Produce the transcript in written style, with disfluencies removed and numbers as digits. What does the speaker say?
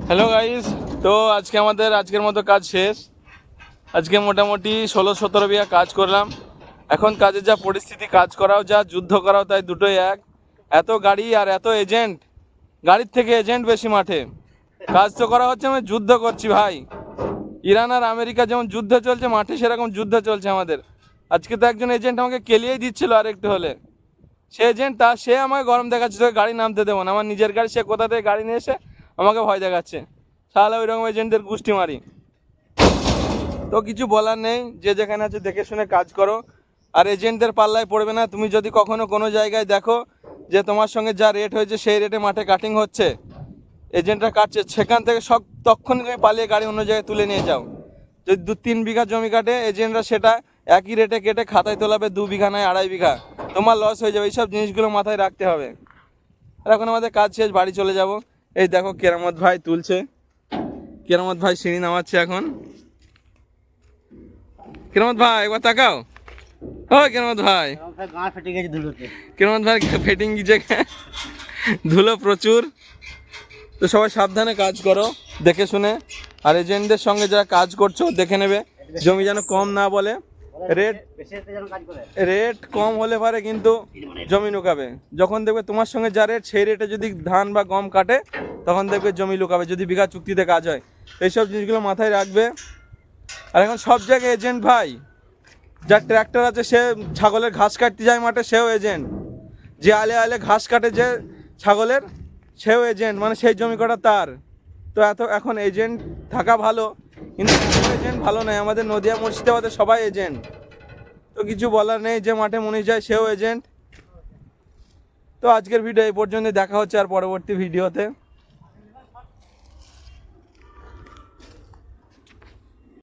Hello guys, তো আজকের মতো কাজ শেষ। আজকে মোটামুটি 16-17 বিঘা কাজ করলাম। এখন কাজের যা পরিস্থিতি, কাজ করাও যা যুদ্ধ করাও তাই দুটোই এক। এত গাড়ি আর এত এজেন্ট, গাড়ির থেকে এজেন্ট বেশি মাঠে। কাজ তো করা হচ্ছে, আমি যুদ্ধ করছি ভাই। ইরান আর আমেরিকা যেমন যুদ্ধ চলছে, মাঠে সেরকম যুদ্ধ চলছে আমাদের। আজকে তো একজন এজেন্ট আমাকে কেলিয়েই দিচ্ছিল আর একটু হলে। সে এজেন্ট সে আমাকে গরম দেখাচ্ছে, তোকে গাড়ি নামতে দেবো না। আমার নিজের গাড়ি, সে কোথা থেকে গাড়ি নিয়ে এসে আমাকে ভয় দেখাচ্ছে। তাহলে ওই রকম এজেন্টদের গুষ্টি মারি। তো কিছু বলার নেই, যে যেখানে আছে দেখে শুনে কাজ করো। আর এজেন্টদের পাল্লায় পড়বে না। তুমি যদি কখনো কোনো জায়গায় দেখো যে তোমার সঙ্গে যা রেট হয়েছে সেই রেটে মাঠে কাটিং হচ্ছে, এজেন্টরা কাটছে, সেখান থেকে তখনই তুমি পালিয়ে গাড়ি অন্য জায়গায় তুলে নিয়ে যাও। যদি 2-3 বিঘা জমি কাটে, এজেন্টরা সেটা একই রেটে কেটে খাতায় তোলাবে 2 বিঘা নয় 2.5 বিঘা। তোমার লস হয়ে যাবে। এইসব জিনিসগুলো মাথায় রাখতে হবে। আর এখন আমাদের কাজ শেষ, বাড়ি চলে যাব। এই দেখো কেরামত ভাই তুলছে, কেরামত ভাই সিঁড়ি নামাচ্ছে এখন। কেরামত ভাই একবার তাকাও। ও কেরামত ভাই, কেরামত ভাই ফেটিং গিয়েছে, ধুলো প্রচুর। তো সবাই সাবধানে কাজ করো, দেখে শুনে। আর এজেন্টদের সঙ্গে যারা কাজ করছো দেখে নেবে, জমি যেন কম না বলে। রেট কম হলে পারে কিন্তু জমি লুকাবে। যখন দেখবে তোমার সঙ্গে যা রেট সেই রেটে যদি ধান বা গম কাটে, তখন দেখবে জমি লুকাবে, যদি বিঘা চুক্তিতে কাজ হয়। এইসব জিনিসগুলো মাথায় রাখবে। আর এখন সব জায়গায় এজেন্ট ভাই। যার ট্র্যাক্টর আছে সে ছাগলের ঘাস কাটতে যায় মাঠে, সেও এজেন্ট। যে আলে আলে ঘাস কাটে যে ছাগলের, সেও এজেন্ট, মানে সেই জমি কটা তার। তো এখন এজেন্ট থাকা ভালো, কিন্তু এজেন্ট ভালো নয়। আমাদের নদিয়া মুর্শিদাবাদে সবাই এজেন্ট। তো কিছু বলার নেই, যে মাঠে মনীষ যায় সেও এজেন্ট। তো আজকের ভিডিও এই পর্যন্ত, দেখা হচ্ছে আর পরবর্তী ভিডিওতে।